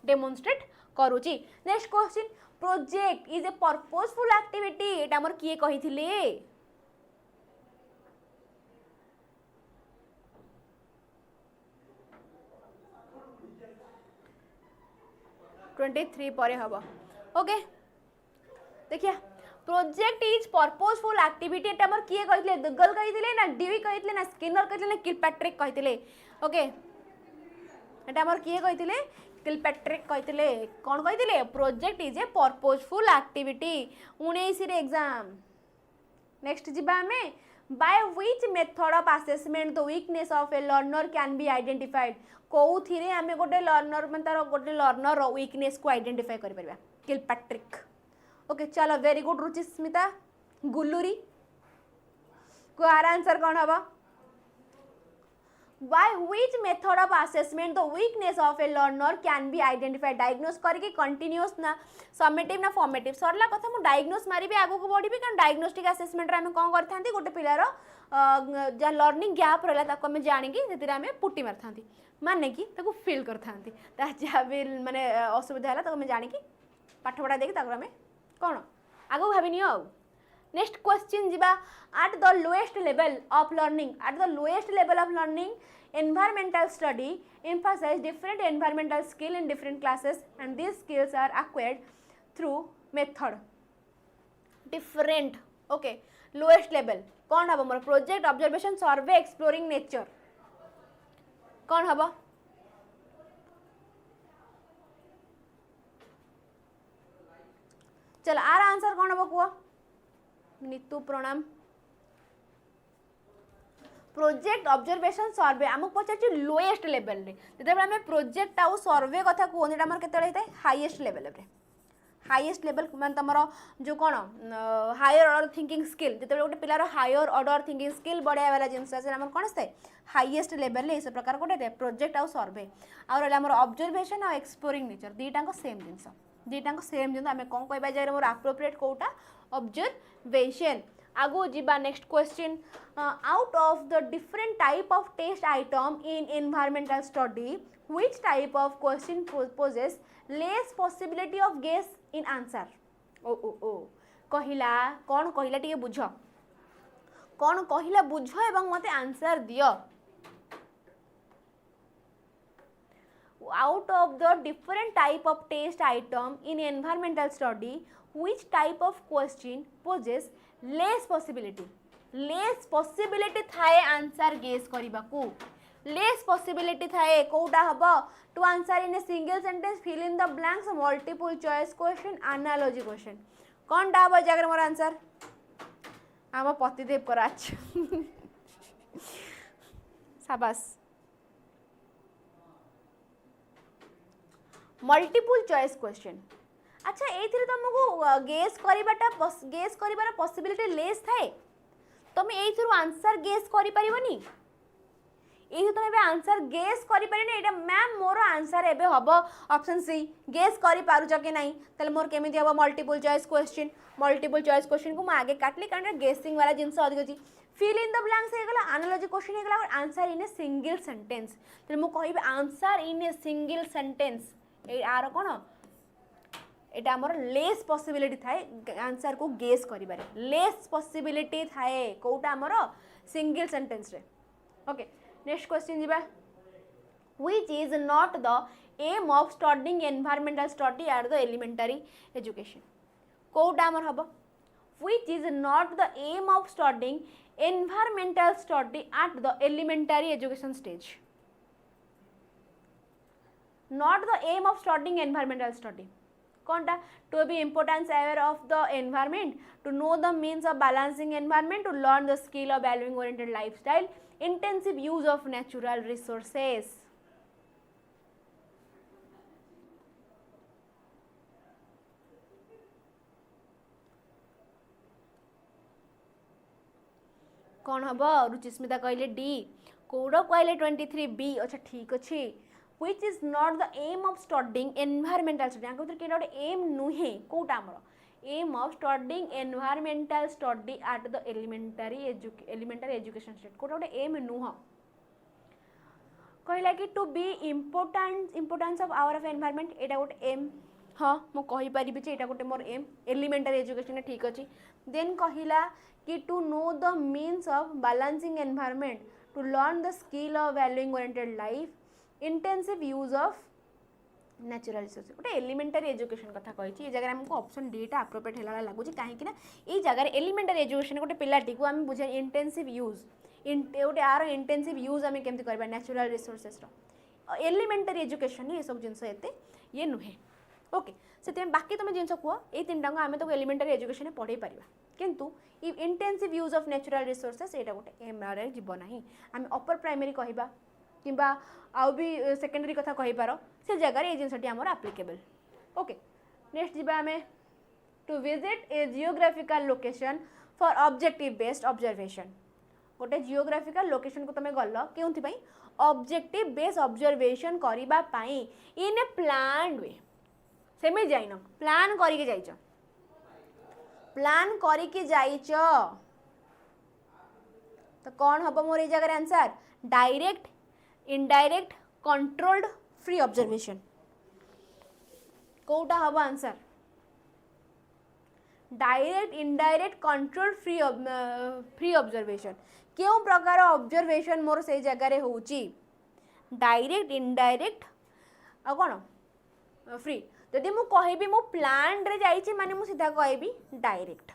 डेमोन्स्ट्रेट करुँची। Next question project is a purposeful activity एटा हमर किए कहिथिले 23 पर हम ओके देखिए प्रोजेक्ट इज पर्पजफुल एक्टिविटी एटा हमर किए कहिथिले दुग्गल कहिथिले ना डीवी कहिथिले ना स्किनर कहिथिले ना किलपैट्रिक कहिथिले ओके एटा हमर किए कहिथिले किलपैट्रिक कहिथिले कोन कहिथिले project is a purposeful activity 19 रे एग्जाम। नेक्स्ट जिबा हमें by which method of assessment the weakness of a learner can be identified कोउथिरे हमें गोटे लर्नर में तार गोटे लर्नर वीकनेस को आइडेंटिफाई कर परबा किलपैट्रिक ओके। चलो वेरी गुड रुचिस्मिता गुल्लूरी को आर आंसर कौन हबा by which method of assessment the weakness of a learner can be identified diagnose करके continuous ना summative ना formative सरला कथा मु diagnose मारी भी आगो को बढ़ी भी कारण diagnostic assessment रे हमें कौन करते हैं गोटे पिलार जा learning gap रहला ताको हमें जानी कि जेतिरा हमें पुट्टी मारता हैं माने कि ताको feel करता हैं ता जा भी माने असुविधा हला ताको हमें जानी कि पाठ पढ़ा देकी ताको हमें कौन आगो भाबी नियो नेक्स्ट क्वेश्चन जिबा at the lowest level of learning environmental study emphasize different environmental skill in different classes and these skills are acquired through method different okay lowest level कौन हबो मोर प्रोजेक्ट ऑब्जर्वेशन सर्वे exploring nature कौन हबो चल are answer कौन हबो कुआ नीतू प्रणाम project observation सर्वे आमको पचार लोएस्ट लेवल रे जेतेबेले आमे प्रोजेक्ट आउ सर्वे कथा कहते हैं केते होता है हाईएस्ट लेवल रे हाईएस्ट लेवल मान तुम जो कौन हायर ऑर्डर थिंकिंग स्किल जिते गोटे पिलार हायर ऑर्डर थिंकिंग स्किल बढ़िया वाला जिनस कौन से हाईएस्ट लेवल इस प्रकार गोटे प्रोजेक्ट आउ सर्वे आम ऑब्जर्वेशन आउ एक्सप्लोरिंग नेचर दीटा सेम जिनस दीटा सेम जिन आम कौन कह जाए मोर अप्रोप्रिएट कौटा ऑब्जर्वेशन आगो जीवा next question out of the different type of test item in environmental study which type of question poses less possibility of guess in answer ओ ओ ओ कहिला कौन कहिला टिके बुझ कौन कहिला बुझ एवं मते आंसर दियो out of the different type of test item in environmental study which type of question poses less possibility थाए आंसर गेस करबा को less possibility थाए कोटा हबो to answer in a single sentence fill in the blanks multiple choice question analogy question कौन डा हबो जागर मोर answer आम पतिदेव कराच शाबाश मल्टीपल चॉइस क्वेश्चन अच्छा ये तुमको गेस कर पॉसिबिलिटी लेस थाए तुम ये आंसर गेस करिपारिबनी ये तुम आंसर गेस करिपारिनी मैम मोर आंसर एबे हबो ऑप्शन सी गेस करि पारुछ कि नहीं तले मोर केमिति हबो मल्टीपल चॉइस क्वेश्चन को मैं आगे काटली कारण गेसिंग वाला जिनस अधिक अछि फिल इन द ब्लैंक्स हे गला एनालॉजी क्वेश्चन हे गला answer in a single sentence तले मु कहिबे answer in a single sentence आर कौन एटा हमर लेस पॉसिबिलिटी थाए आंसर को गेस करिबारे लेस पॉसिबिलिटी थाए कोटा हमर सिंगल सेंटेंस रे ओके। नेक्स्ट क्वेश्चन जिबा which is not the aim of studying environmental study at the elementary education कोटा हमर हबो which is not the aim of studying environmental study at the elementary education stage not the aim of studying environmental study कौनटा to be importance aware of the environment, to know the means of balancing environment, to learn the skill of valuing oriented lifestyle, intensive use of natural resources. कौन हम रुचिस्मिता कहले D, कौड़ कहले 23 B. अच्छा ठीक अच्छे, which is not the aim of studying environmental study, आंको केटा गोटे M नुहे कोटा हमर aim of studying environmental study at the elementary education state, कोटा गोटे एम नुह। कहला कि to be importance of our of environment, एटा गोटे एम। हाँ मु कहि परिबि जे एटा गोटे मोर एम एलिमेंटरी एजुकेशन, ठीक अछि। देन कहला कि to know the means of balancing environment, to learn the skill of valuing oriented life, intensive use of natural resource, गोटे एलिमेंटरी एजुकेशन कथा कही। ये जगह हमको ऑप्शन डी टा एप्रोप्रिएट होला लगुच, कहीं ना ये जगह एलिमेंटरी एजुकेशन गोटे पिलाटी को आम बुझे इंटेंसिव यूज, गोटे आर इंटेंसिव यूज आम केमती करबा नेचुरल रिसोर्सेस एलिमेंटरी एजुकेशन ये सब जिनस एते ये नुहे। ओके से बाकी तुम जिन कह ये तीन टाक आम तो एलिमेंटरी एजुकेशन पढ़े पार, किंतु intensive use of natural resources यहाँ गोटे एम आर जीव ना। आम अपर प्राइमरी कहबा किंबा आउ भी सेकेंडरी कथा कहि पारो, से जगह ये जिनसटी आमर एप्लिकेबल। ओके नेक्स्ट जीवा आमे to visit a geographical location for objective based observation. गोटे जियोग्राफिकल लोकेशन को तुम गल क्यों ऑब्जेक्टिव बेस्ड ऑब्जर्वेशन करबा पाई इन ए प्लान्ड वे, सेमे जाइन प्लान करके जाइछ, प्लान करके जाइछ तो कौन हम मोर ये जगह answer direct, indirect, controlled, free observation, कोटा हम answer direct, indirect, controlled, free observation. क्यों प्रकार ऑब्जर्वेशन मोर से जगह होची डायरेक्ट, इनडायरेक्ट आ कौन फ्री। जदि मु कहबी मु प्लान रे जाइछि माने मु सीधा कहबी डायरेक्ट।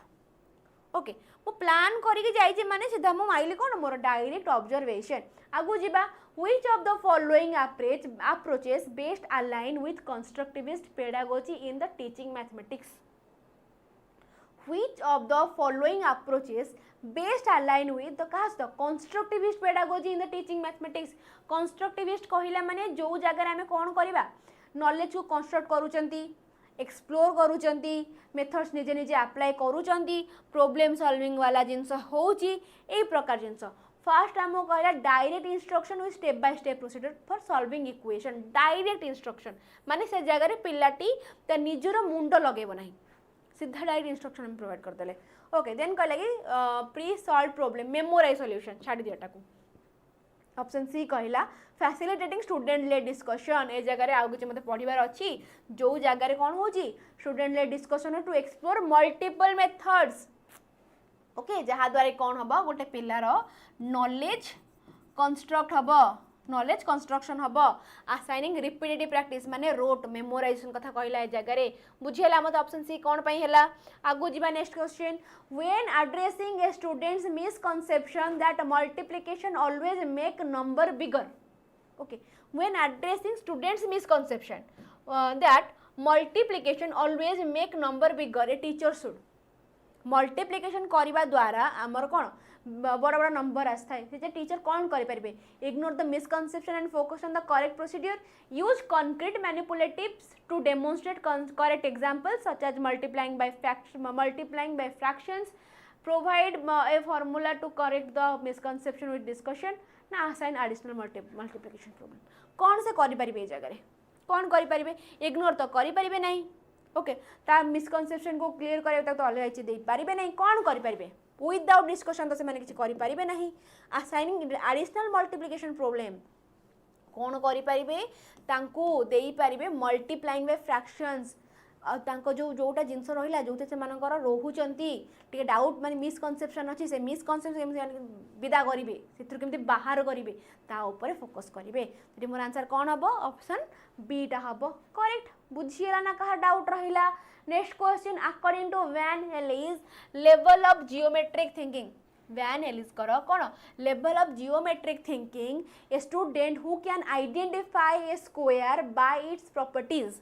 ओके मु प्लान करके जाइछि माने सीधा मु माइली कौन मोर डायरेक्ट ऑब्जर्वेशन। आगु जीवा which of the following approaches best align with constructivist pedagogy in the teaching mathematics? Which of the following approaches best align with the constructivist pedagogy in the teaching mathematics? constructivist कहिला माने जो जगह आमे कोन करबा knowledge को construct करूचंती, explore करूचंती, methods निजे निजे apply करूचंती, problem solving वाला जिनस होची ए प्रकार जिनस। फर्स्ट आम कहला direct instruction with step by step procedure for solving equation. Direct instruction माने से जगह पिलाटी त निजर मुंड लगेब ना, सीधा डायरेक्ट इंस्ट्रक्शन हम प्रोवाइड करदेले। ओके देन कहला कि pre solve problem memorize solution छाड़ी दियाटा को। ऑप्शन सी कहला फैसिलिटेटिंग स्टूडेंट लेड डिस्कशन, ए जगह आउ कि मते पढ़िबार अछि जो जगह कौन होची student led discussion to explore multiple methods. Okay जहाँ द्वारा कौन हम गोटे पिलार नॉलेज कंस्ट्रक्ट हम, नॉलेज कंस्ट्रक्शन हम, असाइनिंग रिपीटेटिव प्रैक्टिस माने रोट मेमोराइजेशन कथा कहला ए जगह बुझीला मत। ऑप्शन सी कौन पई हैला। आगु जीवा next question when addressing A students misconception that multiplication always make number bigger. Okay when addressing students misconception that multiplication always make number bigger, a teacher should multiplication करने द्वारा आमर कौन बड़ बड़ नंबर आए से टीचर कौन करें ignore the misconception and focus on the correct procedure, use concrete manipulatives to demonstrate correct examples such as multiplying by fractions, provide a formula to correct the misconception with discussion, ना assign additional multiplication problem. कौन से करें जगह कौन करें ignore तो करें ना। ओके ता मिसकनसेप्शन को क्लियर करने तो अलग किसी दे पारे ना, कौन करें विदाउट डिस्कशन तो से किसी करें ना। असाइनिंग एडिशनल मल्टीप्लिकेशन प्रॉब्लम कौन करें मल्टीप्लाइंग बाय फ्रैक्शंस, जो जोटा जिनस रहा जो से रोचंती टे डाउट माने मिसकनसेप्शन अच्छी से मिसकनसेप्शन विदा करेंगे से केमती बाहर करेंगे ताऊपर फोकस करेंगे। तो मोर आंसर कौन हम ऑप्शन बी टा हम करेक्ट। बुझीला ना कहा डाउट रहा। Next question according to van Hiele's level of geometric thinking, van Hiele's करो कौन level of geometric thinking a student who can identify a square by its properties.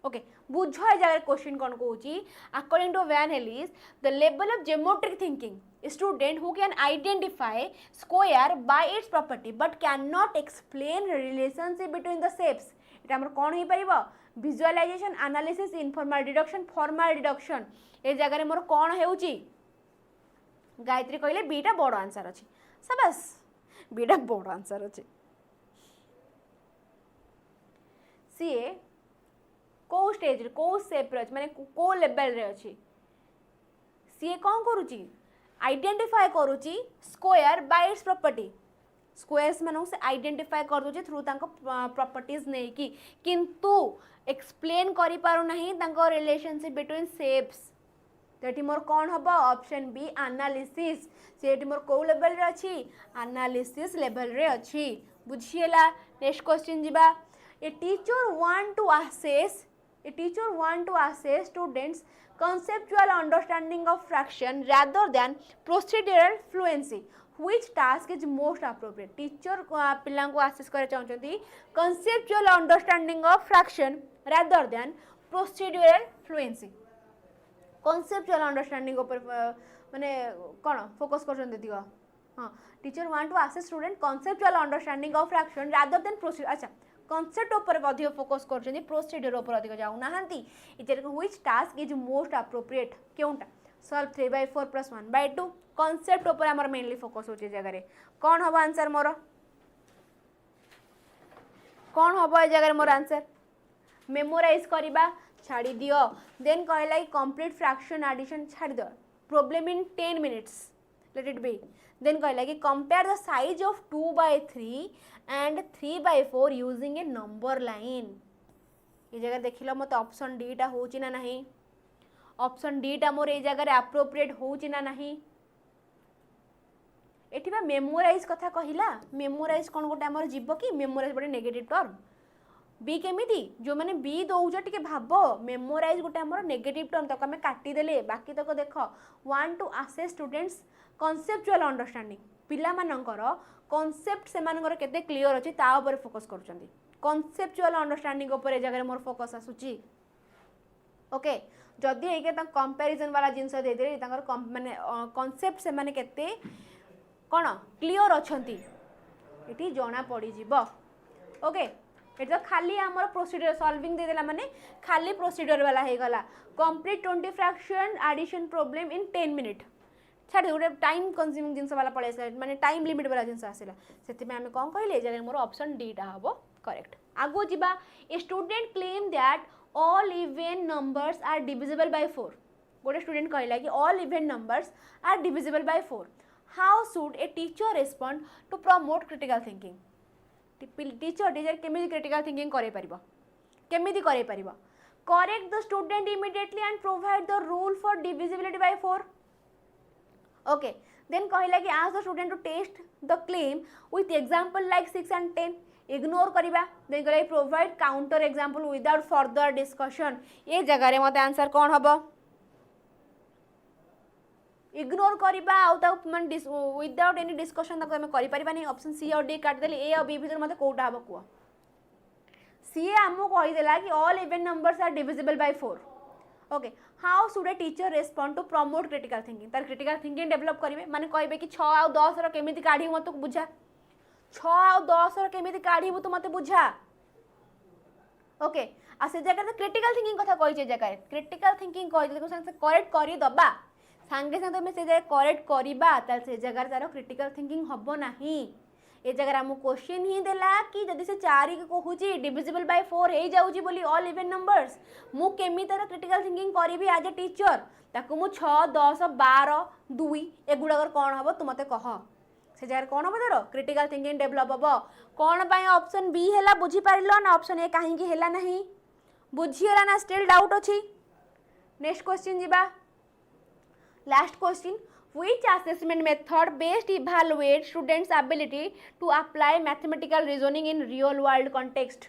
Okay बुझ ए जगह क्वेश्चन कौन कहूँ according to van Hiele's the level of geometric thinking student who can identify square by its property but can not explain relationship between the shapes एटा हमर कौन हो पारिबो visualisation analysis informal deduction formal deduction ए जगह मोर कौन होउची गायत्री कहले बीटा बड़ आंसर अच्छी सबस बीटा बड़ आंसर अच्छी सीए को स्टेज को सेप रे माने को लेवल रे अच्छी सीए कौन करूची आइडेंटिफाई करूची square by its property squares मानक से आइडेंटिफाई कर दूचे थ्रू तांको प्रॉपर्टीज नहीं कि किंतु एक्सप्लेन करि पारु नहीं तांको रिलेशनशिप बिटवीन शेप्स तो मोर कौन हम ऑप्शन बी एनालिसिस से मोर को लेवल रे अच्छी एनालिसिस लेवल रे अच्छी बुझीला नेक्स्ट क्वेश्चन जीवा a teacher want to assess students conceptual understanding of fraction rather than procedural fluency which task is most appropriate teacher पिला को assess करे चाहते conceptual understanding of fraction rather than procedural fluency conceptual understanding ऊपर माने कौन focus कर हाँ teacher want to assess student conceptual understanding of fraction rather than procedure अच्छा कॉन्सेप्ट ऊपर अधिक फोकस कर प्रोसीड्यूर ऊपर अधिक जाऊ ना which task is most appropriate क्योंटा सॉल्व 3/4 + 1/2 कॉन्सेप्ट ऊपर आमर मेनली फोकस होची जगह कौन हम आंसर मोर कौन हम ए जगह मोर आंसर मेमोराइज करबा छाड़ी दियो देन कहला कंप्लीट फ्रैक्शन एडिशन छाड़ी दियो problem in 10 minutes let it be then कहला कि compare the size of 2/3 and 3/4 using a number line ये जगह देख लो मत ऑप्शन डी टा होची ना नहीं ऑप्शन डी टा मोर ए जगह एप्रोप्रिएट होची ना नहीं एठिबा मेमोराइज कथा कहिला मेमोराइज कोन गोटे हमर जीव कि मेमोराइज बडे नेगेटिव टर्म बी केमिति जो माने बी दउज टिके भाबो मेमोराइज गोटे हमर नेगेटिव टर्म तक हमें काटी देले बाकी तक देखो want to assess students conceptual understanding पिला मानकर कॉन्सेप्ट से मानकर केते क्लियर अछि ता ऊपर फोकस करूछंती कॉन्सेप्चुअल अंडरस्टैंडिंग ऊपर ए जगह मोर फोकस आसुची ओके जदि एके ता कंपैरिजन वाला जिंस दे देले तांकर माने कॉन्सेप्ट से माने केते कोन क्लियर अछंती एटी जणा पड़ी जीवो ओके एट तो खाली आमर प्रोसीड्यूर सॉल्विंग दे देला माने खाली प्रोसीड्यूर वाला हे गला complete 20 fraction addition problem in 10 minute छाड़ गोटे टाइम कंज्यूमिंग जिनस वाला पड़े आसा माने टाइम लिमिट वाला जिनस आसिला सेति में हमें कोन कहले जगह मोर ऑप्शन डी टा हबो करेक्ट आगो जिबा a student claim that all even numbers are divisible by 4 गोटे स्टूडेंट कहला कि all even numbers are divisible by 4 how should a teacher respond to promote critical thinking teacher केमिति क्रिटिकल थिंकिंग करे परिबो केमिति करे परिबो correct the student immediately and provide the rule for divisibility by 4 okay then कहला कि ask the student to test the claim with example like 6 and 10 ignore करिबा then कहला provide counter example without further discussion ये जगह रे मते answer कोन हबो ignore करिबा आउ ता मन विदाउट एनी डिस्कशन तक हम करि परिबा नहीं ऑप्शन सी और डी काट देली ए और बी भीतर मते कोटा हबो को सी हमो कहि देला कि all even numbers are divisible by 4 okay how should a teacher respond to promote critical thinking तार क्रिटिकल थिंकिंग डेवलप करिवे माने कहबे कि 6 और 10 रो केमिति काढी मत बुझा 6 और 10 रो केमिति काढी तू मते बुझा ओके आ से जगह क्रिटिकल थिंकिंग कथा कहि जे जगह क्रिटिकल थिंकिंग कहि देखो संग करेक्ट करि दबा संगे संगे में से जगह करेक्ट करिबा ताल से जगह तार क्रिटिकल थिंकिंग हबो नाही ए जगह हम क्वेश्चन ही देला कि जदि से 4 के कहूची डिविजिबल बाय 4 हे जाउची बोली ऑल इवन नंबर्स मु केमी तार क्रिटिकल थिंकिंग करिबी एज ए टीचर ताकू मु 6 10 12 2 एगुडागर कोन हबो तू मते कह से जगह कोन हबो तार क्रिटिकल थिंकिंग डेवलप हबो कोन बाय ऑप्शन बी हेला बुझी पारिलो ना ऑप्शन ए काहे की हेला नहीं बुझियला ना स्टिल डाउट अछि नेक्स्ट क्वेश्चन जीबा last question which assessment method best evaluate students ability to apply mathematical reasoning in real world context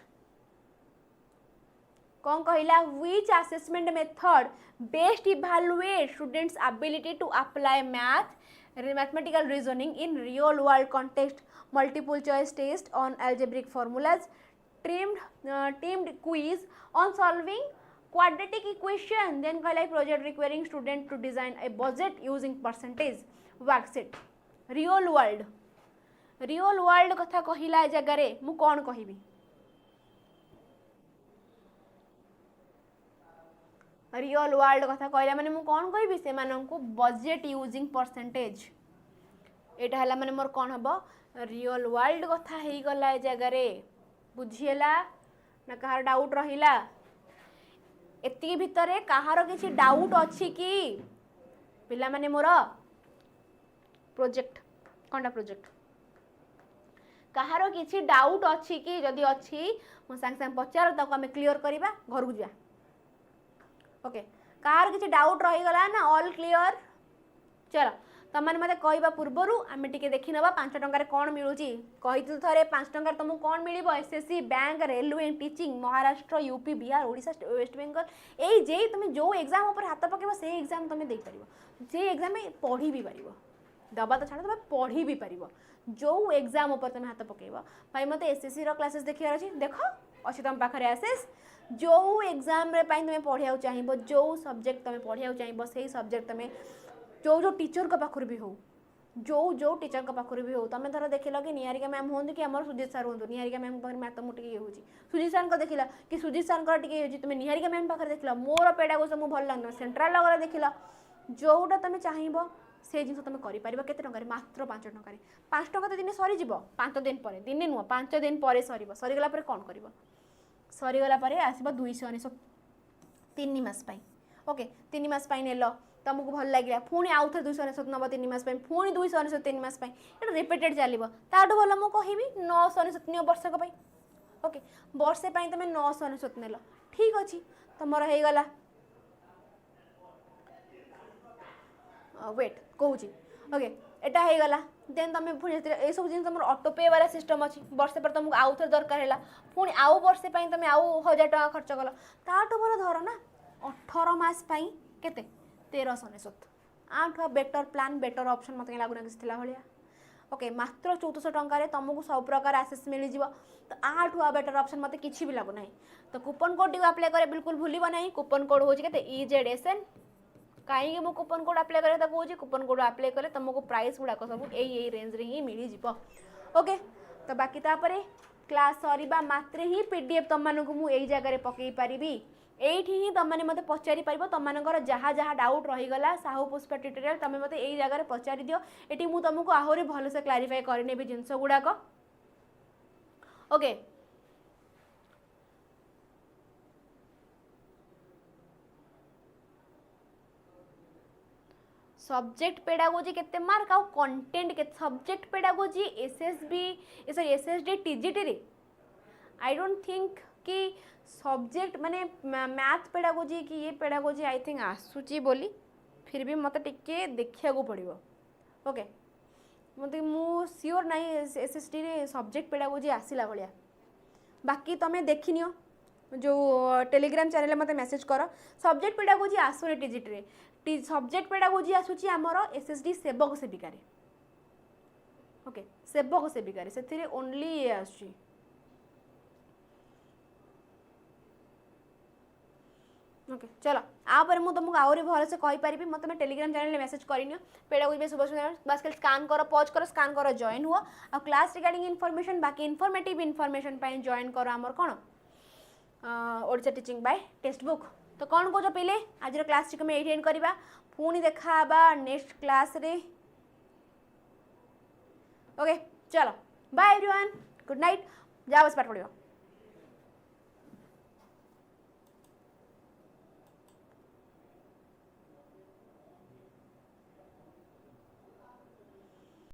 कौन कहला which assessment method best evaluate students ability to apply mathematical reasoning in real world context multiple choice test on algebraic formulas teamed quiz on solving quadratic equation, then कहला project requiring student to design a budget using percentage worksheet. real world कथा कहला ए जगह रे मु कौन कहबी real world कथा कहला माने मु कौन कहबी से माननकु बजेट यूजिंग परसेंटेज एटा हला माने मोर कौन हबो रियल वर्ल्ड कथा हेई गला ए जगह रे बुझिएला ना कहार डाउट रहिला एति भितरे कहार किछि डाउट अछि कि पिला माने मोर प्रोजेक्ट कोनटा प्रोजेक्ट कहार किछि डाउट अछि कि जदि अछि मो संग संग पचार ताको हमें क्लियर करिबा घर गु जा ओके कार किछि डाउट रहि गला ना ऑल क्लियर चलो तमन मते कहबा पूर्वरु आमे टिके देखि नबा 5 टंका रे कोन मिलुची कहितु थरे 5 टंका रे तुमु कोन मिलिबो SSC bank railway teaching Maharashtra UP Bihar Odisha West Bengal एई जे तुम जो एग्जाम ऊपर हाथ पकेबो से एग्जाम तुम देई परिबो जे एग्जाम में पढ़ी भी परिबो दबा तो छाड़ तुम पढ़ी भी परिबो जो एग्जाम ऊपर तुम हाथ पकेबो भाई मते एसएससी रो क्लासेस देखियार अछि देखो अछि तुम पाखरे एसएस जो एग्जाम रे पाई तुम पढ़िया चाहिबो जो सब्जेक्ट तुम पढ़िया चाहिबो सेही सब्जेक्ट तुम जो टीचर का पाखर भी हो जो टीचर का पाखर भी हो तुम धर देखिल कि निहारिका मैम हूँ कि आम सुजीत सार हूँ निहारिका मैम पाखे मैथ मुझे ये हूँ सुजीत सार को देखिला कि सुजीत सार टी तुम निहारिका मैम पाखे देखिल मोर पेडागोजी तुमको भल लगे सेंट्राल लगला देखिल जोटा तुम चाहिए से जिन तुम कर केते टंका मात्र 5 टंका 5 टंका तो दिन सरीज 5 दिन पर दिन नुह 5 दिन पर सरीगला कौन कर सरीगला आसब 299 3 मास ओके 3 मास नेल तुमको भल लगे पुणी आउ थे 299 नब 3 मास पुणी 299 3 मास ये रिपीटेड चलो ताठू भल मुझे कहि 999 वर्षक ओके वर्षे तुम 999 नेल ठीक अच्छे तुम होगला वेट कहूँ ओके एटा होगला देन तुम पुणी ये सब जिन तुम ऑटोपे वाला सिस्टम अच्छी वर्षे पर तुमको आउ थे दरकार है पुणी आउ वर्षे तुम आउ 1000 टका खर्च कल ताठू भल धर ना 18 मास केते 1399 आठुआ बेटर प्लान बेटर ऑप्शन मत लगुना किसी भाया ओके मात्र 1400 टंका तुमको सब प्रकार आसेस मिल जाव तो आठुआ बेटर ऑप्शन मत किसी भी लगुना तो कूपन कोड टी अप्लाई करे बिल्कुल भूल ना कूपन कोड हूँ के EZSN कहीं मु कूपन कोड अप्लाई करे कहूँ कूपन कोड अप्लाई करे तुमको प्राइस गुड़ाक सब यही रेंज रे ही मिल जाव ओके तो बाकी तापर क्लास सरीबा मात्रे ही PDF तुम मानक मुझे जगह पकई पारि एठी ही तुम मैंने मत पचारि पार तुम मानकर जहाँ जहाँ डाउट रहीगला साहू पुष्पा ट्यूटोरियल तुम मत यही जगह पचारि दियो एटी मु तुमको आहरी भल से क्लारिफाई करनेबी जिनस गुड़ाक ओके सब्जेक्ट पेडागोजी केते मार्क आउ कंटेंट के सब्जेक्ट पेडागोजी SSD TGT रे आई डोंट थिंक कि सब्जेक्ट माने मैथ पेडागोजी कि ये पेडागोजी आई थिंक आसूची बोली फिर भी मत टिके देखिया को पड़िबो ओके मते मु श्योर नहीं SSD रे सब्जेक्ट पेडागोजी आसिला भलिया बाकी तमे देखिनियो जो टेलीग्राम चैनल मते मैसेज कर सब्जेक्ट पेडागोजी आसुरे TGT रे सब्जेक्ट पेडागोजी आसुची हमर SSD सेवक सेविका रे ओके सेवक सेविका रे सेथिरे ओनली ये आसुची ओके चलो आपर मुझे तुमको आहरी भल से कहीपरि मत तुम टेलीग्राम चैनल मैसेज करनी पेडागोजी सुभाषमिता बस खाली स्कान कर पॉज कर स्कान कर जॉइन हुआ आ क्लास रिगार्डिंग इनफॉरमेशन बाकी इनफॉर्मेटिव इनफॉरमेशन पाई जॉइन कर आमर कौन ओडिशा टीचिंग बाय टेक्स्टबुक तो कौन कौच पे आज क्लास टी ये एंड करवा पुणी देखा नेक्स्ट क्लास रे ओके चलो बाय एवरीवन गुड नाइट जाओ बस पाठ पढ़ो।